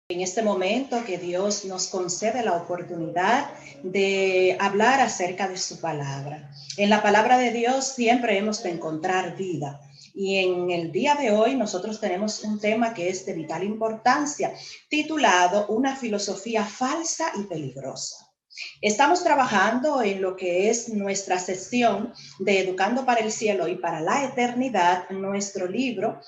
En este momento que Dios nos concede la oportunidad de hablar acerca de su palabra. En la palabra de Dios siempre hemos de encontrar vida. Y en el día de hoy nosotros tenemos un tema que es de vital importancia, titulado Una filosofía falsa y peligrosa. Estamos trabajando en lo que es nuestra sesión de Educando para el Cielo y para la Eternidad, nuestro libro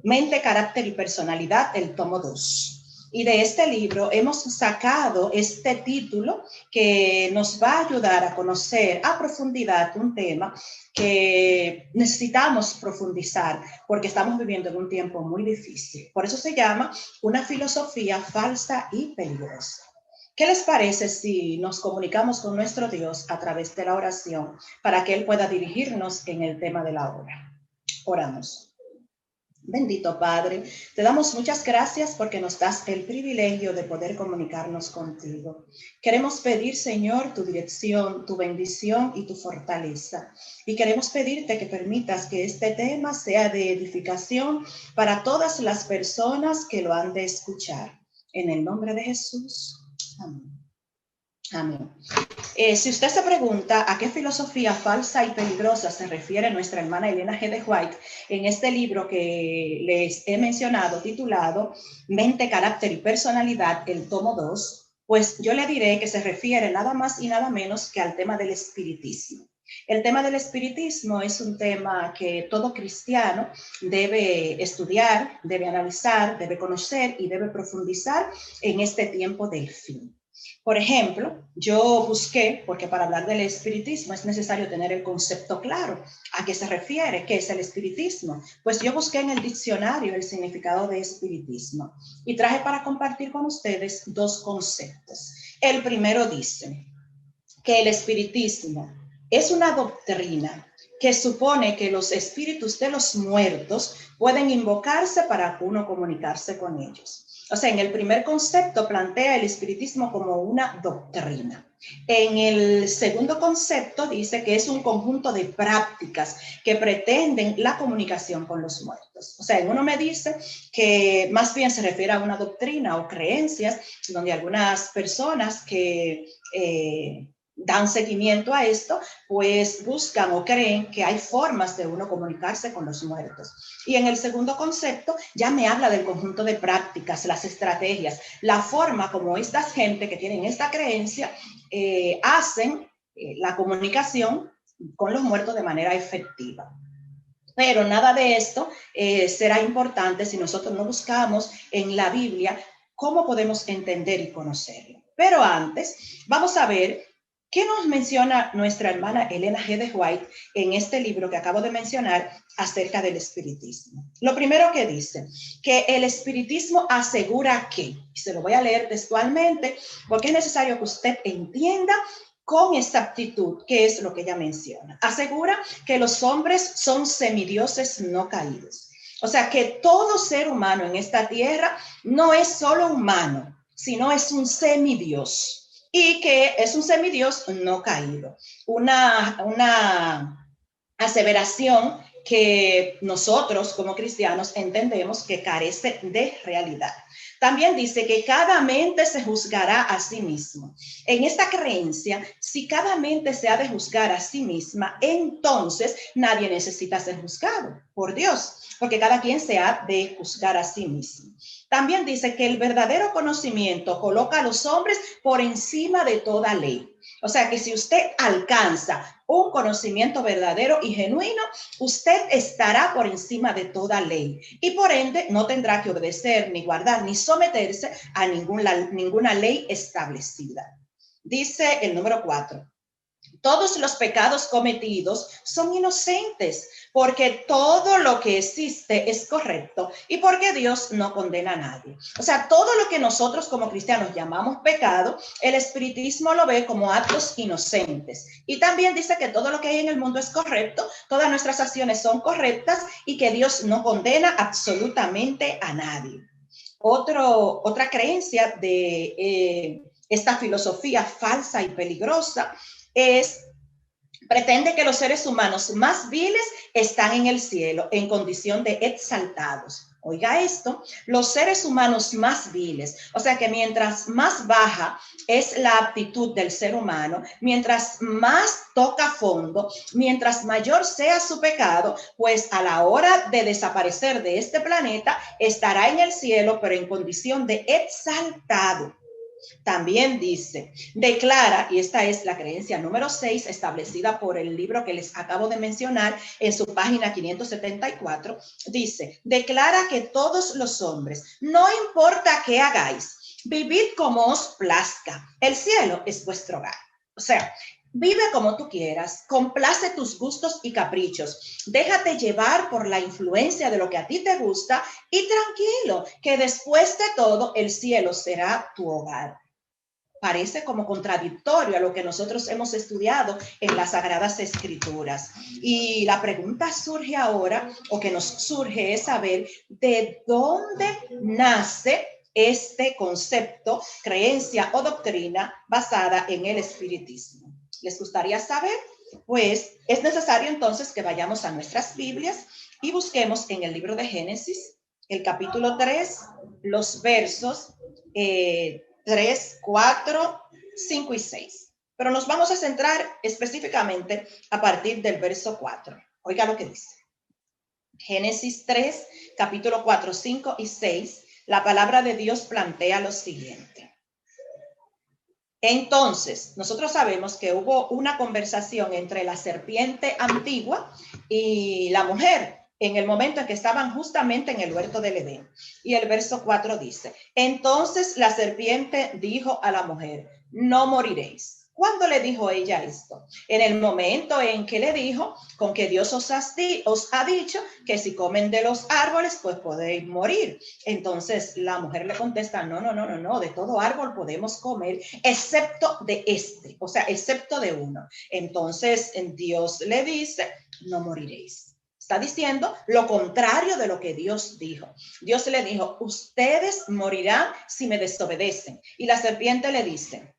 Mente, Carácter y Personalidad, el tomo 2. Y de este libro hemos sacado este título que nos va a ayudar a conocer a profundidad un tema que necesitamos profundizar porque estamos viviendo en un tiempo muy difícil. Por eso se llama Una filosofía falsa y peligrosa. ¿Qué les parece si nos comunicamos con nuestro Dios a través de la oración para que Él pueda dirigirnos en el tema de la hora? Oramos. Bendito Padre, te damos muchas gracias porque nos das el privilegio de poder comunicarnos contigo. Queremos pedir, Señor, tu dirección, tu bendición y tu fortaleza. Y queremos pedirte que permitas que este tema sea de edificación para todas las personas que lo han de escuchar. En el nombre de Jesús. Amén. Amén. Si usted se pregunta a qué filosofía falsa y peligrosa se refiere nuestra hermana Elena G. de White en este libro que les he mencionado, titulado Mente, Carácter y Personalidad, el tomo 2, pues yo le diré que se refiere nada más y nada menos que al tema del espiritismo. El tema del espiritismo es un tema que todo cristiano debe estudiar, debe analizar, debe conocer y debe profundizar en este tiempo del fin. Por ejemplo, yo busqué, porque para hablar del espiritismo es necesario tener el concepto claro. ¿A qué se refiere? ¿Qué es el espiritismo? Pues yo busqué en el diccionario el significado de espiritismo y traje para compartir con ustedes dos conceptos. El primero dice que el espiritismo es una doctrina que supone que los espíritus de los muertos pueden invocarse para uno comunicarse con ellos. O sea, en el primer concepto plantea el espiritismo como una doctrina. En el segundo concepto dice que es un conjunto de prácticas que pretenden la comunicación con los muertos. O sea, en uno me dice que más bien se refiere a una doctrina o creencias donde algunas personas que dan seguimiento a esto, pues buscan o creen que hay formas de uno comunicarse con los muertos. Y en el segundo concepto ya me habla del conjunto de prácticas, las estrategias, la forma como esta gente que tienen esta creencia hacen la comunicación con los muertos de manera efectiva. Pero nada de esto será importante si nosotros no buscamos en la Biblia cómo podemos entender y conocerlo. Pero antes, vamos a ver ¿qué nos menciona nuestra hermana Elena G. de White en este libro que acabo de mencionar acerca del espiritismo? Lo primero que dice, que el espiritismo asegura que, y se lo voy a leer textualmente, porque es necesario que usted entienda con exactitud qué es lo que ella menciona. Asegura que los hombres son semidioses no caídos. O sea, que todo ser humano en esta tierra no es solo humano, sino es un semidios. Y que es un semidios no caído. Una aseveración que nosotros como cristianos entendemos que carece de realidad. También dice que cada mente se juzgará a sí mismo. En esta creencia, si cada mente se ha de juzgar a sí misma, entonces nadie necesita ser juzgado por Dios, porque cada quien se ha de juzgar a sí mismo. También dice que el verdadero conocimiento coloca a los hombres por encima de toda ley. O sea que si usted alcanza un conocimiento verdadero y genuino, usted estará por encima de toda ley y por ende no tendrá que obedecer, ni guardar, ni someterse a ninguna ley establecida. Dice el número 4. Todos los pecados cometidos son inocentes, porque todo lo que existe es correcto y porque Dios no condena a nadie. O sea, todo lo que nosotros como cristianos llamamos pecado, el espiritismo lo ve como actos inocentes. Y también dice que todo lo que hay en el mundo es correcto, todas nuestras acciones son correctas y que Dios no condena absolutamente a nadie. Otra creencia de esta filosofía falsa y peligrosa pretende que los seres humanos más viles están en el cielo en condición de exaltados. Oiga esto, los seres humanos más viles, o sea que mientras más baja es la aptitud del ser humano, mientras más toca fondo, mientras mayor sea su pecado, pues a la hora de desaparecer de este planeta estará en el cielo, pero en condición de exaltado. También dice, declara, y esta es la creencia número 6 establecida por el libro que les acabo de mencionar en su página 574, dice, declara que todos los hombres, no importa qué hagáis, vivid como os plazca, el cielo es vuestro hogar. O sea, vive como tú quieras, complace tus gustos y caprichos, déjate llevar por la influencia de lo que a ti te gusta y tranquilo, que después de todo el cielo será tu hogar. Parece como contradictorio a lo que nosotros hemos estudiado en las Sagradas Escrituras. Y la pregunta surge ahora, o que nos surge, es saber de dónde nace este concepto, creencia o doctrina basada en el espiritismo. ¿Les gustaría saber? Pues es necesario entonces que vayamos a nuestras Biblias y busquemos en el libro de Génesis, el capítulo 3, los versos 3, 4, 5 y 6. Pero nos vamos a centrar específicamente a partir del verso 4. Oiga lo que dice. Génesis 3, capítulo 4, 5 y 6. La palabra de Dios plantea lo siguiente. Entonces, nosotros sabemos que hubo una conversación entre la serpiente antigua y la mujer en el momento en que estaban justamente en el huerto del Edén. Y el verso 4 dice, entonces la serpiente dijo a la mujer, no moriréis. ¿Cuándo le dijo ella esto? En el momento en que le dijo, con que Dios os ha dicho que si comen de los árboles, pues podéis morir. Entonces la mujer le contesta, no, de todo árbol podemos comer, excepto de este, o sea, excepto de uno. Entonces Dios le dice, no moriréis. Está diciendo lo contrario de lo que Dios dijo. Dios le dijo, ustedes morirán si me desobedecen. Y la serpiente le dice,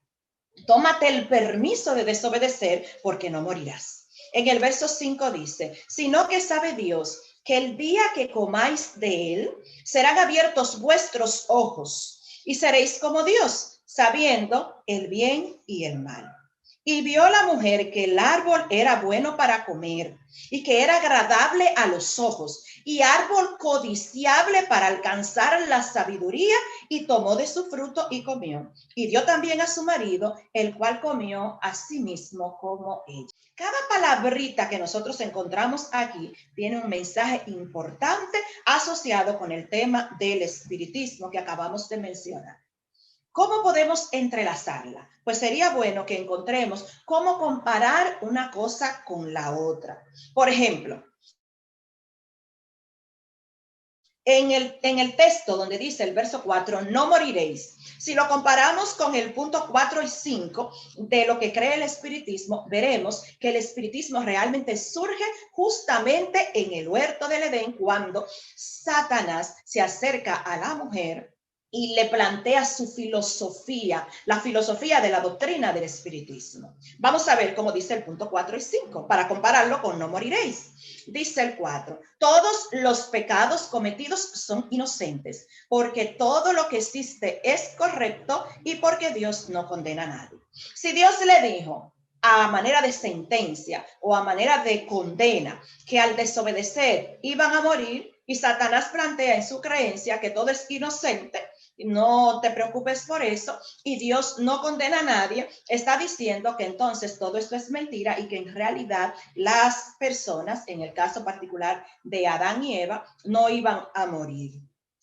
tómate el permiso de desobedecer porque no morirás. En el verso 5 dice, sino que sabe Dios que el día que comáis de él, serán abiertos vuestros ojos y seréis como Dios, sabiendo el bien y el mal. Y vio la mujer que el árbol era bueno para comer y que era agradable a los ojos y árbol codiciable para alcanzar la sabiduría, y tomó de su fruto y comió. Y dio también a su marido, el cual comió a sí mismo como ella. Cada palabrita que nosotros encontramos aquí tiene un mensaje importante asociado con el tema del espiritismo que acabamos de mencionar. ¿Cómo podemos entrelazarla? Pues sería bueno que encontremos cómo comparar una cosa con la otra. Por ejemplo, en el texto donde dice el verso 4, no moriréis. Si lo comparamos con el punto 4 y 5 de lo que cree el espiritismo, veremos que el espiritismo realmente surge justamente en el huerto del Edén, cuando Satanás se acerca a la mujer y le plantea su filosofía, la filosofía de la doctrina del espiritismo. Vamos a ver cómo dice el punto 4 y 5 para compararlo con no moriréis. Dice el 4, todos los pecados cometidos son inocentes, porque todo lo que existe es correcto y porque Dios no condena a nadie. Si Dios le dijo a manera de sentencia o a manera de condena que al desobedecer iban a morir, y Satanás plantea en su creencia que todo es inocente, no te preocupes por eso, y Dios no condena a nadie, está diciendo que entonces todo esto es mentira y que en realidad las personas, en el caso particular de Adán y Eva, no iban a morir.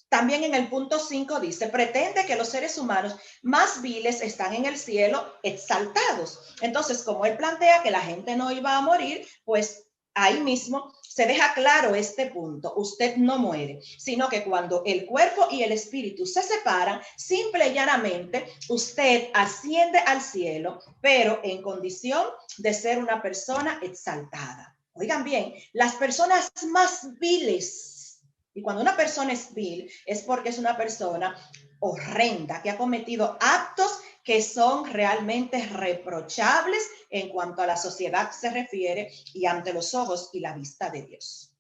También en el punto 5 dice, pretende que los seres humanos más viles están en el cielo exaltados. Entonces, como él plantea que la gente no iba a morir, pues ahí mismo se deja claro este punto. Usted no muere, sino que cuando el cuerpo y el espíritu se separan, simple y llanamente, usted asciende al cielo, pero en condición de ser una persona exaltada. Oigan bien, las personas más viles, y cuando una persona es vil, es porque es una persona horrenda, que ha cometido actos que son realmente reprochables en cuanto a la sociedad se refiere y ante los ojos y la vista de Dios.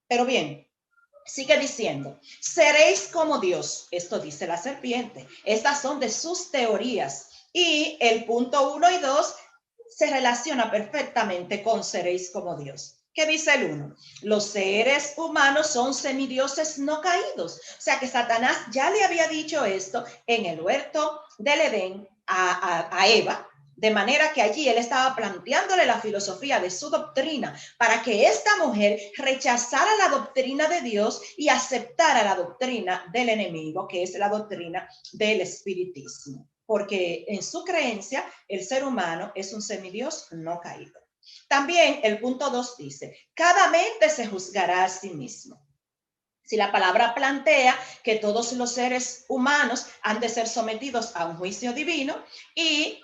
Pero bien, Sigue diciendo, seréis como Dios. Esto dice la serpiente. Estas son de sus teorías. Y el punto 1 y 2 se relaciona perfectamente con seréis como Dios. ¿Qué dice el 1? Los seres humanos son semidioses no caídos. O sea que Satanás ya le había dicho esto en el huerto del Edén a Eva, de manera que allí él estaba planteándole la filosofía de su doctrina para que esta mujer rechazara la doctrina de Dios y aceptara la doctrina del enemigo, que es la doctrina del espiritismo. Porque en su creencia el ser humano es un semidios no caído. También el punto 2 dice, cada mente se juzgará a sí mismo. Si la palabra plantea que todos los seres humanos han de ser sometidos a un juicio divino y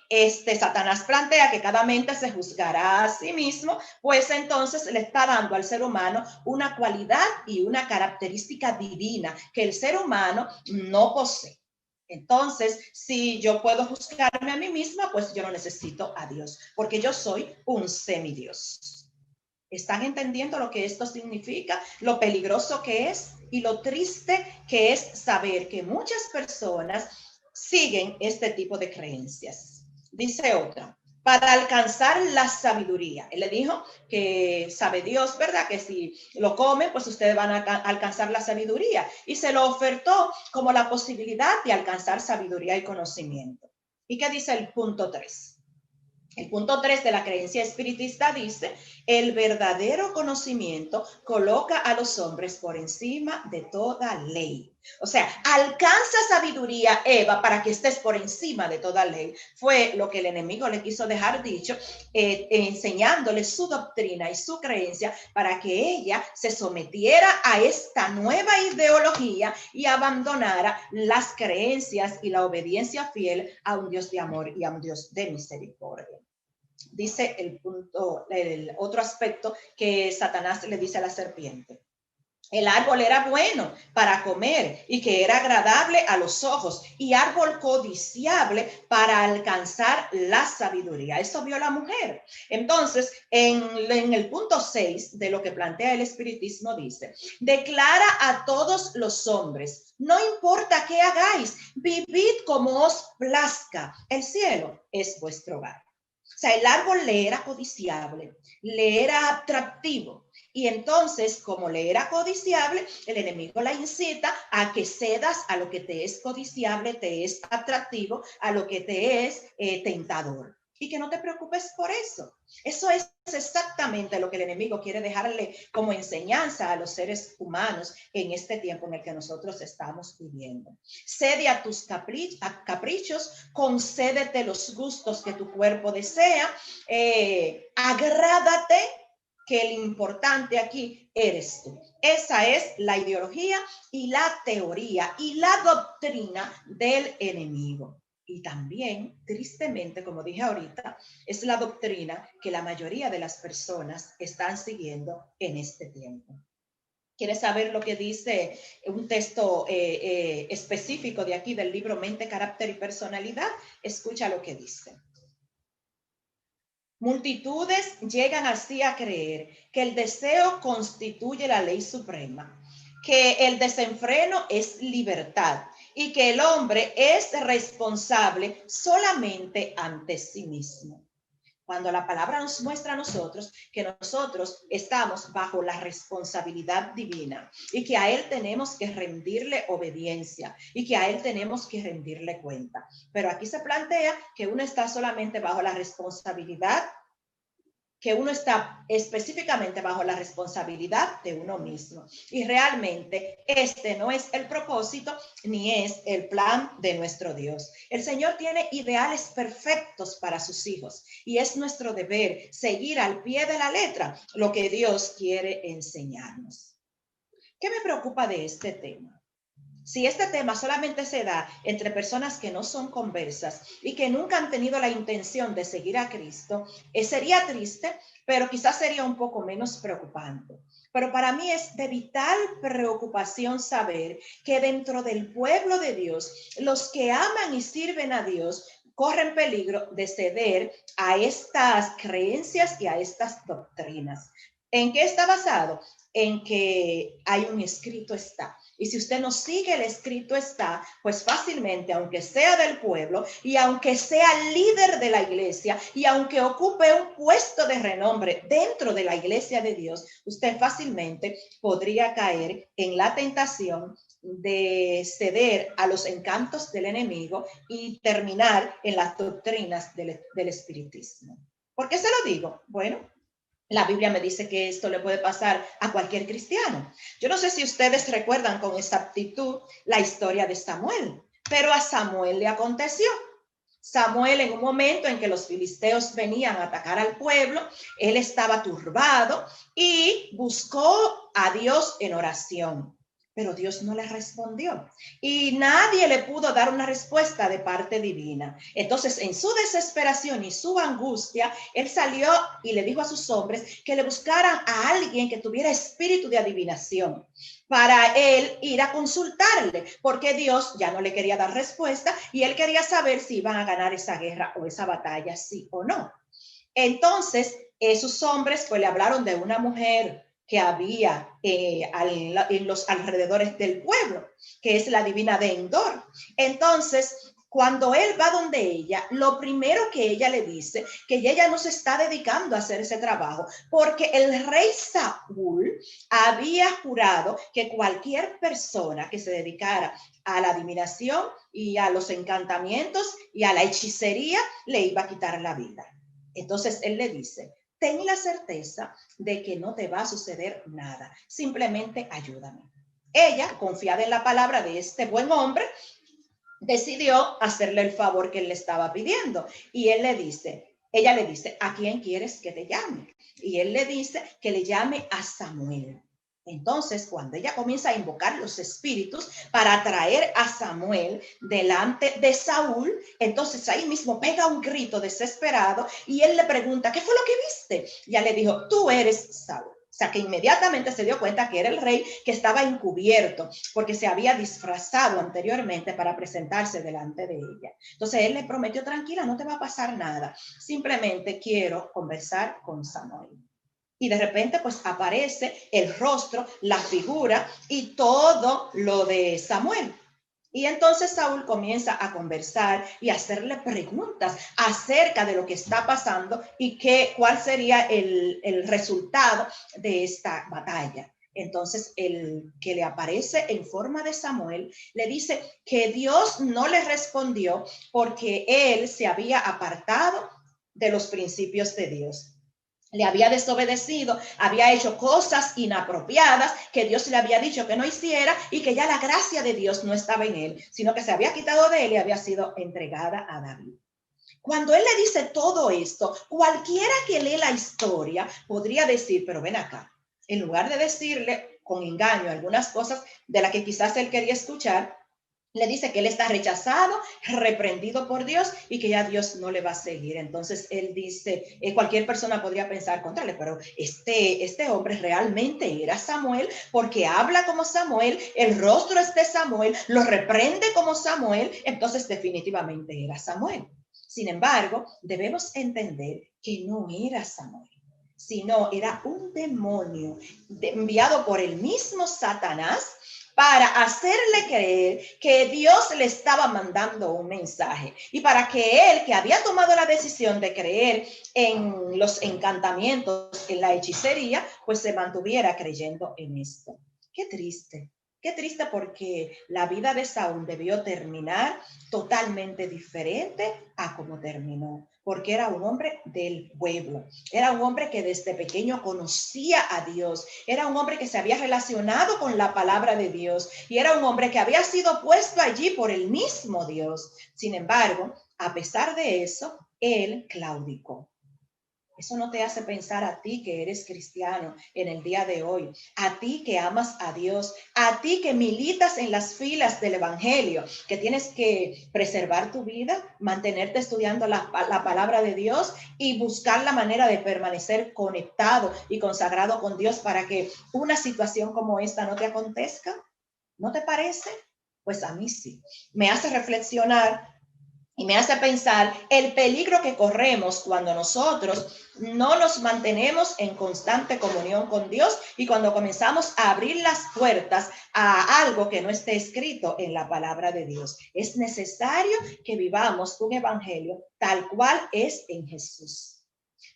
Satanás plantea que cada mente se juzgará a sí mismo, pues entonces le está dando al ser humano una cualidad y una característica divina que el ser humano no posee. Entonces, si yo puedo juzgarme a mí misma, pues yo no necesito a Dios, porque yo soy un semidios. ¿Están entendiendo lo que esto significa? Lo peligroso que es y lo triste que es saber que muchas personas siguen este tipo de creencias. Dice otra, para alcanzar la sabiduría. Él le dijo que sabe Dios, ¿verdad? Que si lo comen, pues ustedes van a alcanzar la sabiduría. Y se lo ofertó como la posibilidad de alcanzar sabiduría y conocimiento. ¿Y qué dice el punto 3? El punto 3 de la creencia espiritista dice, el verdadero conocimiento coloca a los hombres por encima de toda ley. O sea, alcanza sabiduría, Eva, para que estés por encima de toda ley. Fue lo que el enemigo le quiso dejar dicho, enseñándole su doctrina y su creencia para que ella se sometiera a esta nueva ideología y abandonara las creencias y la obediencia fiel a un Dios de amor y a un Dios de misericordia. Dice el otro aspecto que Satanás le dice a la serpiente. El árbol era bueno para comer y que era agradable a los ojos y árbol codiciable para alcanzar la sabiduría. Eso vio la mujer. Entonces, en el punto 6 de lo que plantea el espiritismo dice, declara a todos los hombres, no importa qué hagáis, vivid como os plazca. El cielo es vuestro hogar. O sea, el árbol le era codiciable, le era atractivo. Y entonces, como le era codiciable, el enemigo la incita a que cedas a lo que te es codiciable, te es atractivo, a lo que te es tentador. Y que no te preocupes por eso. Eso es exactamente lo que el enemigo quiere dejarle como enseñanza a los seres humanos en este tiempo en el que nosotros estamos viviendo. Cede a tus caprichos, concédete los gustos que tu cuerpo desea, agrádate, que el importante aquí eres tú. Esa es la ideología y la teoría y la doctrina del enemigo. Y también, tristemente, como dije ahorita, es la doctrina que la mayoría de las personas están siguiendo en este tiempo. ¿Quieres saber lo que dice un texto específico de aquí del libro Mente, Carácter y Personalidad? Escucha lo que dice. Multitudes llegan así a creer que el deseo constituye la ley suprema, que el desenfreno es libertad y que el hombre es responsable solamente ante sí mismo. Cuando la palabra nos muestra a nosotros que nosotros estamos bajo la responsabilidad divina y que a Él tenemos que rendirle obediencia y que a Él tenemos que rendirle cuenta. Pero aquí se plantea que uno está solamente bajo la responsabilidad, que uno está específicamente bajo la responsabilidad de uno mismo. Y realmente este no es el propósito ni es el plan de nuestro Dios. El Señor tiene ideales perfectos para sus hijos y es nuestro deber seguir al pie de la letra lo que Dios quiere enseñarnos. ¿Qué me preocupa de este tema? Si este tema solamente se da entre personas que no son conversas y que nunca han tenido la intención de seguir a Cristo, sería triste, pero quizás sería un poco menos preocupante. Pero para mí es de vital preocupación saber que dentro del pueblo de Dios, los que aman y sirven a Dios corren peligro de ceder a estas creencias y a estas doctrinas. ¿En qué está basado? en que hay un escrito está. Y si usted no sigue el escrito está, pues fácilmente, aunque sea del pueblo y aunque sea líder de la iglesia y aunque ocupe un puesto de renombre dentro de la iglesia de Dios, usted fácilmente podría caer en la tentación de ceder a los encantos del enemigo y terminar en las doctrinas del espiritismo. ¿Por qué se lo digo? Bueno, la Biblia me dice que esto le puede pasar a cualquier cristiano. Yo no sé si ustedes recuerdan con exactitud la historia de Samuel, pero a Samuel le aconteció. Samuel, en un momento en que los filisteos venían a atacar al pueblo, él estaba turbado y buscó a Dios en oración. Pero Dios no le respondió y nadie le pudo dar una respuesta de parte divina. Entonces, en su desesperación y su angustia, él salió y le dijo a sus hombres que le buscaran a alguien que tuviera espíritu de adivinación para él ir a consultarle, porque Dios ya no le quería dar respuesta y él quería saber si iban a ganar esa guerra o esa batalla, sí o no. Entonces, esos hombres pues le hablaron de una mujer que había en los alrededores del pueblo, que es la divina de Endor. Entonces, cuando él va donde ella, lo primero que ella le dice, que ella no se está dedicando a hacer ese trabajo, porque el rey Saúl había jurado que cualquier persona que se dedicara a la adivinación y a los encantamientos y a la hechicería le iba a quitar la vida. Entonces él le dice, ten la certeza de que no te va a suceder nada, simplemente ayúdame. Ella, confiada en la palabra de este buen hombre, decidió hacerle el favor que él le estaba pidiendo. Y ella le dice, ¿a quién quieres que te llame? Y él le dice que le llame a Samuel. Entonces, cuando ella comienza a invocar los espíritus para traer a Samuel delante de Saúl, entonces ahí mismo pega un grito desesperado y él le pregunta, ¿qué fue lo que viste? Y ella le dijo, tú eres Saúl. O sea, que inmediatamente se dio cuenta que era el rey que estaba encubierto porque se había disfrazado anteriormente para presentarse delante de ella. Entonces él le prometió, tranquila, no te va a pasar nada. Simplemente quiero conversar con Samuel. Y de repente pues aparece el rostro, la figura y todo lo de Samuel. Y entonces Saúl comienza a conversar y a hacerle preguntas acerca de lo que está pasando y cuál sería el resultado de esta batalla. Entonces el que le aparece en forma de Samuel le dice que Dios no le respondió porque él se había apartado de los principios de Dios. Le había desobedecido, había hecho cosas inapropiadas que Dios le había dicho que no hiciera y que ya la gracia de Dios no estaba en él, sino que se había quitado de él y había sido entregada a David. Cuando él le dice todo esto, cualquiera que lee la historia podría decir, pero ven acá, en lugar de decirle con engaño algunas cosas de las que quizás él quería escuchar, le dice que él está rechazado, reprendido por Dios y que ya Dios no le va a seguir. Entonces él dice, cualquier persona podría pensar, contrale, pero este hombre realmente era Samuel porque habla como Samuel, el rostro es de Samuel, lo reprende como Samuel, entonces definitivamente era Samuel. Sin embargo, debemos entender que no era Samuel, sino era un demonio enviado por el mismo Satanás para hacerle creer que Dios le estaba mandando un mensaje y para que él, que había tomado la decisión de creer en los encantamientos, en la hechicería, pues se mantuviera creyendo en esto. Qué triste. Qué triste porque la vida de Saúl debió terminar totalmente diferente a como terminó, porque era un hombre del pueblo, era un hombre que desde pequeño conocía a Dios, era un hombre que se había relacionado con la palabra de Dios y era un hombre que había sido puesto allí por el mismo Dios. Sin embargo, a pesar de eso, él claudicó. Eso no te hace pensar a ti que eres cristiano en el día de hoy, a ti que amas a Dios, a ti que militas en las filas del evangelio, que tienes que preservar tu vida, mantenerte estudiando la palabra de Dios y buscar la manera de permanecer conectado y consagrado con Dios para que una situación como esta no te acontezca. ¿No te parece? Pues a mí sí. Me hace reflexionar Y me hace pensar el peligro que corremos cuando nosotros no nos mantenemos en constante comunión con Dios y cuando comenzamos a abrir las puertas a algo que no esté escrito en la palabra de Dios. Es necesario que vivamos un evangelio tal cual es en Jesús.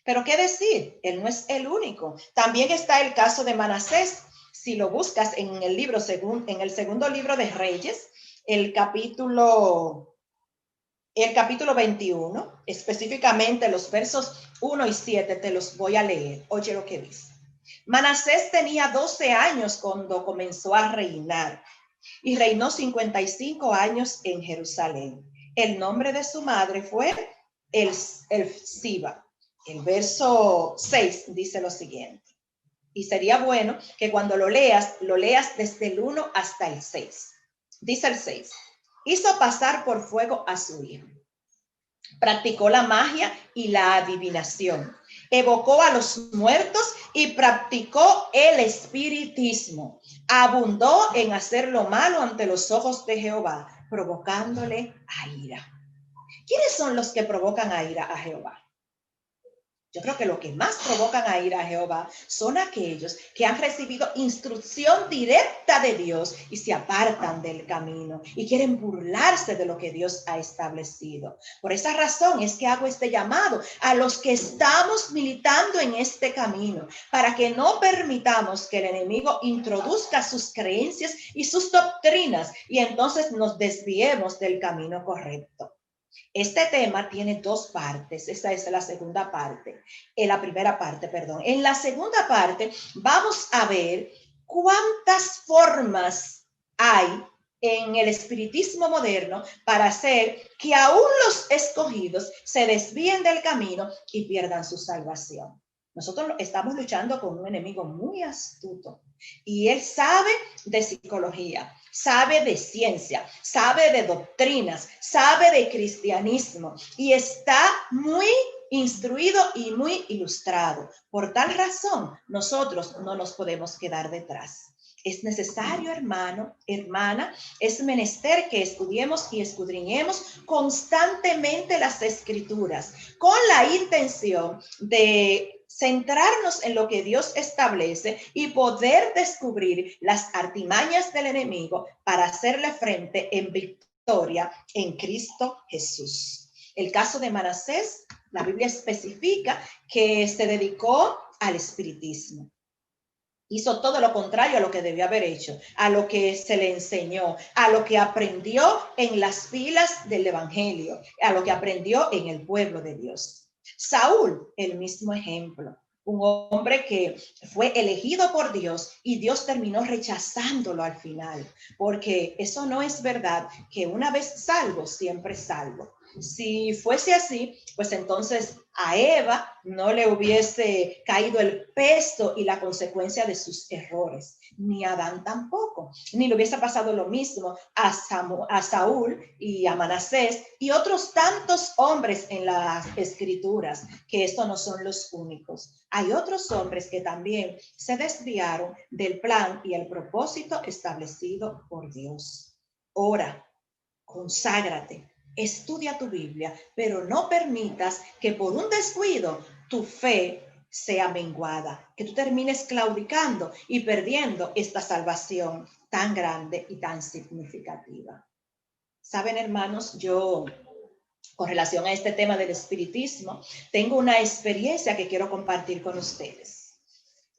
Pero qué decir, él no es el único. También está el caso de Manasés. Si lo buscas en el libro, en el segundo libro de Reyes, el capítulo 21, específicamente los versos 1 y 7, te los voy a leer. Oye lo que dice. Manasés tenía 12 años cuando comenzó a reinar y reinó 55 años en Jerusalén. El nombre de su madre fue Siba. El verso 6 dice lo siguiente. Y sería bueno que cuando lo leas desde el 1 hasta el 6. Dice el 6. Hizo pasar por fuego a su hijo. Practicó la magia y la adivinación. Evocó a los muertos y practicó el espiritismo. Abundó en hacer lo malo ante los ojos de Jehová, provocándole a ira. ¿Quiénes son los que provocan a ira a Jehová? Yo creo que lo que más provocan a ira a Jehová son aquellos que han recibido instrucción directa de Dios y se apartan del camino y quieren burlarse de lo que Dios ha establecido. Por esa razón es que hago este llamado a los que estamos militando en este camino, para que no permitamos que el enemigo introduzca sus creencias y sus doctrinas y entonces nos desviemos del camino correcto. Este tema tiene dos partes. Esta es la segunda parte. La primera parte, perdón. En la segunda parte vamos a ver cuántas formas hay en el espiritismo moderno para hacer que aún los escogidos se desvíen del camino y pierdan su salvación. Nosotros estamos luchando con un enemigo muy astuto y él sabe de psicología, sabe de ciencia, sabe de doctrinas, sabe de cristianismo y está muy instruido y muy ilustrado. Por tal razón, nosotros no nos podemos quedar detrás. Es necesario, hermano, hermana, es menester que estudiemos y escudriñemos constantemente las escrituras con la intención de centrarnos en lo que Dios establece y poder descubrir las artimañas del enemigo para hacerle frente en victoria en Cristo Jesús. El caso de Manasés, la Biblia especifica que se dedicó al espiritismo. Hizo todo lo contrario a lo que debió haber hecho, a lo que se le enseñó, a lo que aprendió en las filas del evangelio, a lo que aprendió en el pueblo de Dios. Saúl, el mismo ejemplo, un hombre que fue elegido por Dios y Dios terminó rechazándolo al final, porque eso no es verdad, que una vez salvo, siempre salvo. Si fuese así, pues entonces a Eva no le hubiese caído el peso y la consecuencia de sus errores, ni a Adán tampoco, ni le hubiese pasado lo mismo a Saúl y a Manasés y otros tantos hombres en las escrituras, que estos no son los únicos. Hay otros hombres que también se desviaron del plan y el propósito establecido por Dios. Ora, conságrate, estudia tu Biblia, pero no permitas que por un descuido tu fe sea menguada, que tú termines claudicando y perdiendo esta salvación tan grande y tan significativa. Saben, hermanos, yo con relación a este tema del espiritismo, tengo una experiencia que quiero compartir con ustedes.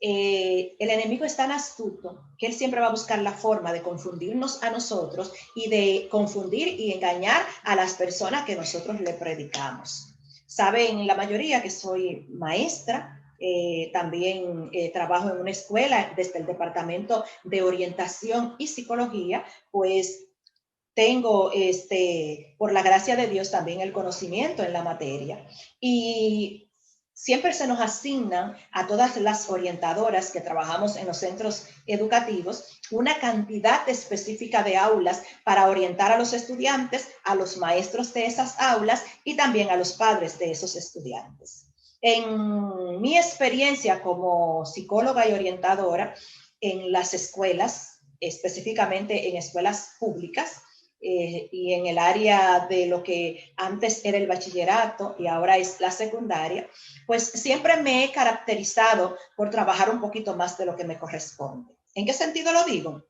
El enemigo es tan astuto que él siempre va a buscar la forma de confundirnos a nosotros y de confundir y engañar a las personas que nosotros le predicamos. Saben la mayoría que soy maestra, también trabajo en una escuela desde el departamento de orientación y psicología, pues tengo, por la gracia de Dios, también el conocimiento en la materia. Y siempre se nos asignan a todas las orientadoras que trabajamos en los centros educativos una cantidad específica de aulas para orientar a los estudiantes, a los maestros de esas aulas y también a los padres de esos estudiantes. En mi experiencia como psicóloga y orientadora en las escuelas, específicamente en escuelas públicas, y en el área de lo que antes era el bachillerato y ahora es la secundaria, pues siempre me he caracterizado por trabajar un poquito más de lo que me corresponde. ¿En qué sentido lo digo?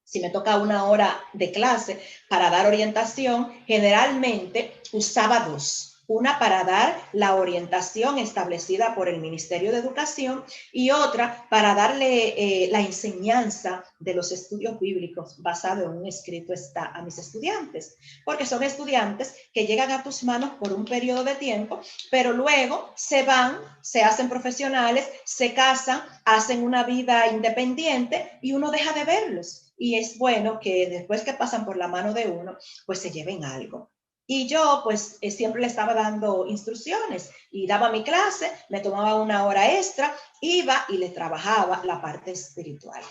Si me toca una hora de clase para dar orientación, generalmente usaba dos. Una para dar la orientación establecida por el Ministerio de Educación y otra para darle la enseñanza de los estudios bíblicos basado en un escrito está a mis estudiantes, porque son estudiantes que llegan a tus manos por un periodo de tiempo, pero luego se van, se hacen profesionales, se casan, hacen una vida independiente y uno deja de verlos. Y es bueno que después que pasan por la mano de uno, pues se lleven algo. Y yo pues siempre le estaba dando instrucciones y daba mi clase, me tomaba una hora extra, iba y le trabajaba la parte espiritual,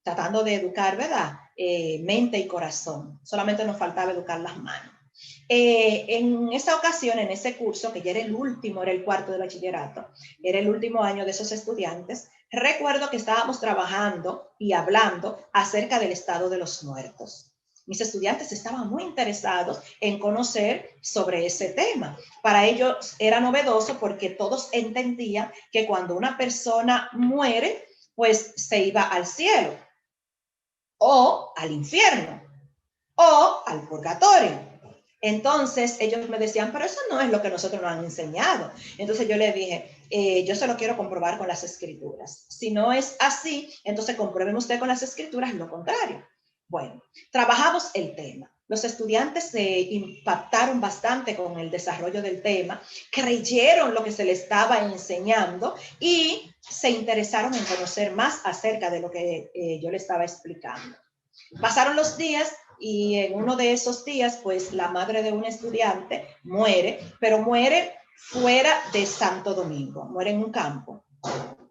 tratando de educar, ¿verdad? Mente y corazón. Solamente nos faltaba educar las manos. En esa ocasión, en ese curso, que ya era el último, era el cuarto de bachillerato, era el último año de esos estudiantes, recuerdo que estábamos trabajando y hablando acerca del estado de los muertos. Mis estudiantes estaban muy interesados en conocer sobre ese tema. Para ellos era novedoso porque todos entendían que cuando una persona muere, pues se iba al cielo o al infierno o al purgatorio. Entonces ellos me decían, pero eso no es lo que nosotros nos han enseñado. Entonces yo les dije, yo se lo quiero comprobar con las escrituras. Si no es así, entonces comprueben usted con las escrituras lo contrario. Bueno, trabajamos el tema. Los estudiantes se impactaron bastante con el desarrollo del tema, creyeron lo que se les estaba enseñando y se interesaron en conocer más acerca de lo que yo les estaba explicando. Pasaron los días y en uno de esos días, pues la madre de un estudiante muere, pero muere fuera de Santo Domingo, muere en un campo.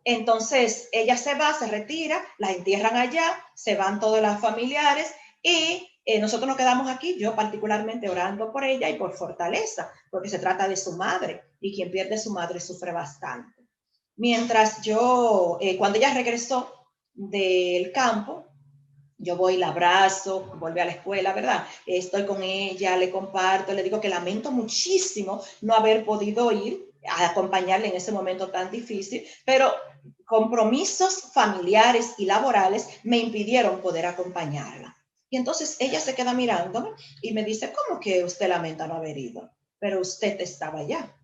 Entonces ella se va, se retira, la entierran allá, se van todos los familiares y nosotros nos quedamos aquí, yo particularmente orando por ella y por fortaleza, porque se trata de su madre y quien pierde su madre sufre bastante. Mientras yo, cuando ella regresó del campo, yo voy, la abrazo, vuelve a la escuela, ¿verdad? Estoy con ella, le comparto, le digo que lamento muchísimo no haber podido ir a acompañarle en ese momento tan difícil, pero compromisos familiares y laborales me impidieron poder acompañarla. Y entonces ella se queda mirándome y me dice, ¿cómo que usted lamenta no haber ido? Pero usted estaba allá.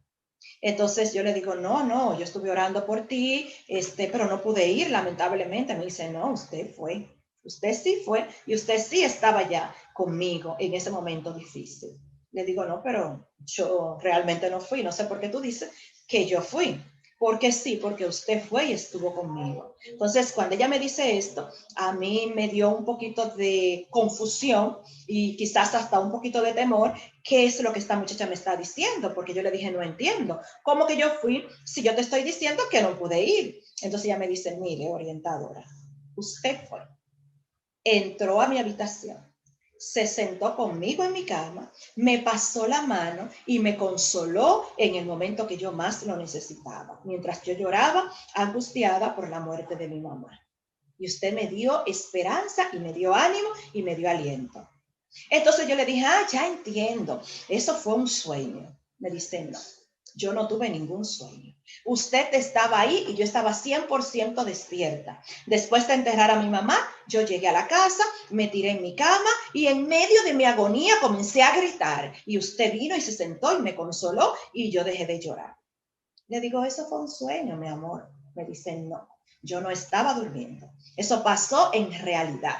Entonces yo le digo, no, yo estuve orando por ti, pero no pude ir, lamentablemente. Me dice, no, usted fue. Usted sí fue y usted sí estaba ya conmigo en ese momento difícil. Le digo, no, pero yo realmente no fui. No sé por qué tú dices que yo fui. Porque sí, porque usted fue y estuvo conmigo. Entonces, cuando ella me dice esto, a mí me dio un poquito de confusión y quizás hasta un poquito de temor. ¿Qué es lo que esta muchacha me está diciendo? Porque yo le dije, no entiendo. ¿Cómo que yo fui si yo te estoy diciendo que no pude ir? Entonces ella me dice, mire, orientadora, usted fue. Entró a mi habitación, se sentó conmigo en mi cama, me pasó la mano y me consoló en el momento que yo más lo necesitaba, mientras yo lloraba angustiada por la muerte de mi mamá. Y usted me dio esperanza y me dio ánimo y me dio aliento. Entonces yo le dije, ya entiendo, eso fue un sueño. Me dice, no, yo no tuve ningún sueño. Usted estaba ahí y yo estaba 100% despierta. Después de enterrar a mi mamá, yo llegué a la casa, me tiré en mi cama y en medio de mi agonía comencé a gritar. Y usted vino y se sentó y me consoló y yo dejé de llorar. Le digo, eso fue un sueño, mi amor. Me dice, no, yo no estaba durmiendo. Eso pasó en realidad.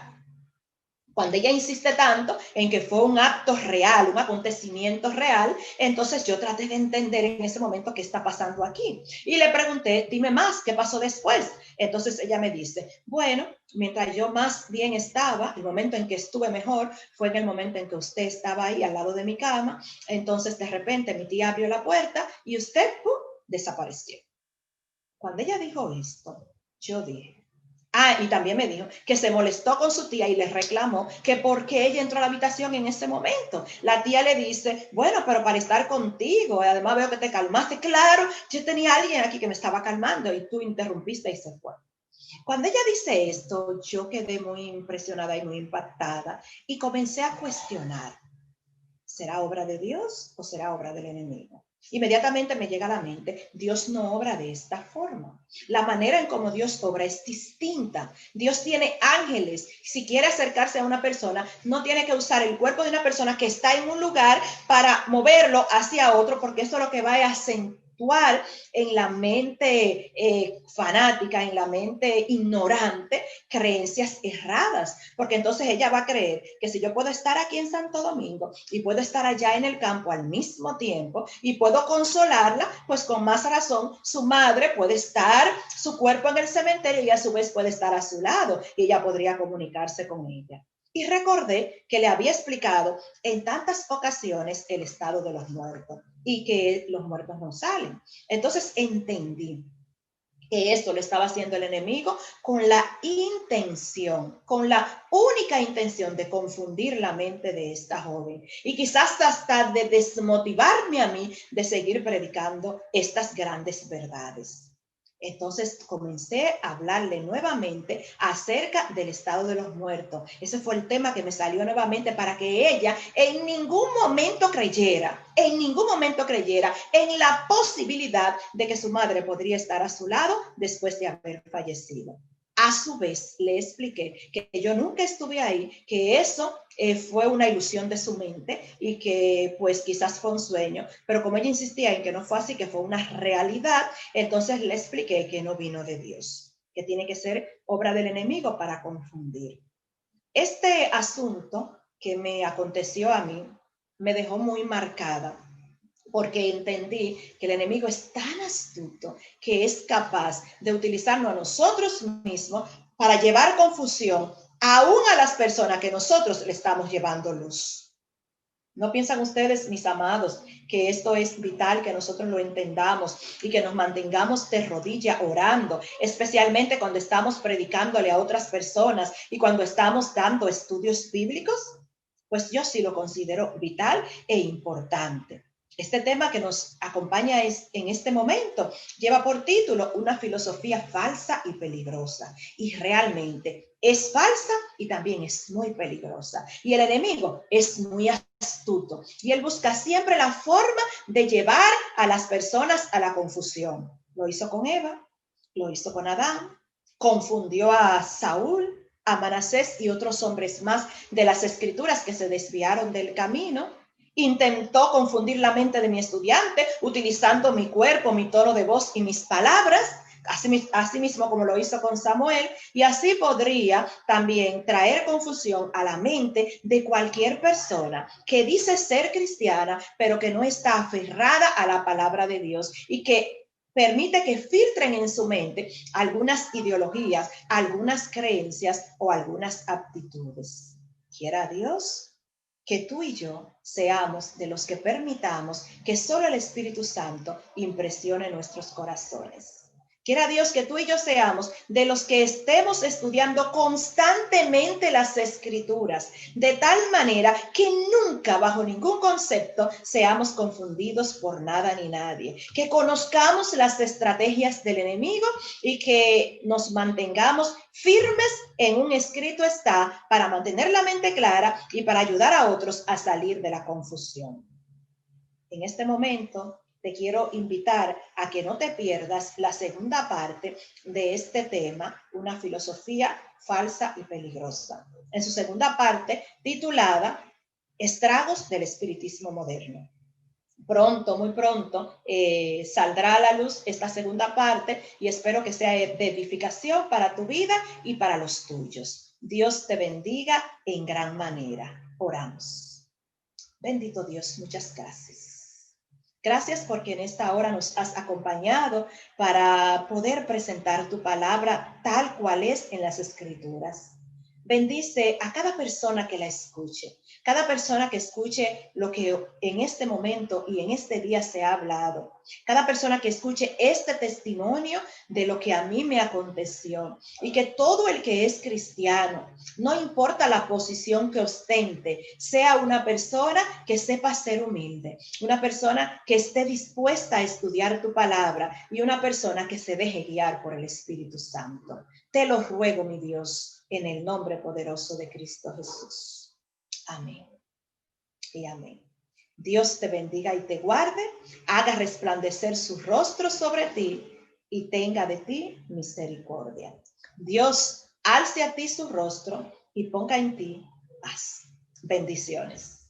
Cuando ella insiste tanto en que fue un acto real, un acontecimiento real, entonces yo traté de entender en ese momento qué está pasando aquí. Y le pregunté, dime más, ¿qué pasó después? Entonces ella me dice, bueno, mientras yo más bien estaba, el momento en que estuve mejor fue en el momento en que usted estaba ahí al lado de mi cama. Entonces de repente mi tía abrió la puerta y usted desapareció. Cuando ella dijo esto, yo dije, y también me dijo que se molestó con su tía y le reclamó que por qué ella entró a la habitación en ese momento. La tía le dice, bueno, pero para estar contigo, además veo que te calmaste. Claro, yo tenía a alguien aquí que me estaba calmando y tú interrumpiste y se fue. Cuando ella dice esto, yo quedé muy impresionada y muy impactada y comencé a cuestionar, ¿será obra de Dios o será obra del enemigo? Inmediatamente me llega a la mente, Dios no obra de esta forma. La manera en cómo Dios obra es distinta. Dios tiene ángeles. Si quiere acercarse a una persona, no tiene que usar el cuerpo de una persona que está en un lugar para moverlo hacia otro, porque eso es lo que va a acentuar en la mente fanática, en la mente ignorante, creencias erradas, porque entonces ella va a creer que si yo puedo estar aquí en Santo Domingo y puedo estar allá en el campo al mismo tiempo y puedo consolarla, pues con más razón su madre puede estar, su cuerpo en el cementerio y a su vez puede estar a su lado y ella podría comunicarse con ella. Y recordé que le había explicado en tantas ocasiones el estado de los muertos y que los muertos no salen. Entonces entendí que esto lo estaba haciendo el enemigo con la intención, con la única intención de confundir la mente de esta joven y quizás hasta de desmotivarme a mí de seguir predicando estas grandes verdades. Entonces comencé a hablarle nuevamente acerca del estado de los muertos. Ese fue el tema que me salió nuevamente para que ella en ningún momento creyera en la posibilidad de que su madre podría estar a su lado después de haber fallecido. A su vez, le expliqué que yo nunca estuve ahí, que eso fue una ilusión de su mente y que pues quizás fue un sueño, pero como ella insistía en que no fue así, que fue una realidad, entonces le expliqué que no vino de Dios, que tiene que ser obra del enemigo para confundir. Este asunto que me aconteció a mí me dejó muy marcada porque entendí que el enemigo es tan astuto que es capaz de utilizarnos a nosotros mismos para llevar confusión aún a las personas que nosotros le estamos llevando luz. ¿No piensan ustedes, mis amados, que esto es vital, que nosotros lo entendamos y que nos mantengamos de rodilla orando, especialmente cuando estamos predicándole a otras personas y cuando estamos dando estudios bíblicos? Pues yo sí lo considero vital e importante. Este tema que nos acompaña en este momento lleva por título Una filosofía falsa y peligrosa. Y realmente es falsa y también es muy peligrosa. Y el enemigo es muy astuto y él busca siempre la forma de llevar a las personas a la confusión. Lo hizo con Eva, lo hizo con Adán, confundió a Saúl, a Manasés y otros hombres más de las escrituras que se desviaron del camino. Intentó confundir la mente de mi estudiante utilizando mi cuerpo, mi tono de voz y mis palabras, así mismo como lo hizo con Samuel, y así podría también traer confusión a la mente de cualquier persona que dice ser cristiana, pero que no está aferrada a la palabra de Dios y que permite que filtren en su mente algunas ideologías, algunas creencias o algunas aptitudes. Quiera Dios que tú y yo seamos de los que permitamos que solo el Espíritu Santo impresione nuestros corazones. Quiera Dios que tú y yo seamos de los que estemos estudiando constantemente las escrituras, de tal manera que nunca bajo ningún concepto seamos confundidos por nada ni nadie, que conozcamos las estrategias del enemigo y que nos mantengamos firmes en un escrito está para mantener la mente clara y para ayudar a otros a salir de la confusión. En este momento te quiero invitar a que no te pierdas la segunda parte de este tema, una filosofía falsa y peligrosa. En su segunda parte, titulada Estragos del espiritismo moderno. Pronto, muy pronto, saldrá a la luz esta segunda parte y espero que sea de edificación para tu vida y para los tuyos. Dios te bendiga en gran manera. Oramos. Bendito Dios, muchas gracias. Gracias porque en esta hora nos has acompañado para poder presentar tu palabra tal cual es en las Escrituras. Bendice a cada persona que la escuche, cada persona que escuche lo que en este momento y en este día se ha hablado. cada persona que escuche este testimonio de lo que a mí me aconteció, y que todo el que es cristiano, no importa la posición que ostente, sea una persona que sepa ser humilde, una persona que esté dispuesta a estudiar tu palabra y una persona que se deje guiar por el Espíritu Santo. Te lo ruego, mi Dios, en el nombre poderoso de Cristo Jesús. Amén y amén. Dios te bendiga y te guarde, haga resplandecer su rostro sobre ti y tenga de ti misericordia. Dios alce a ti su rostro y ponga en ti paz. Bendiciones.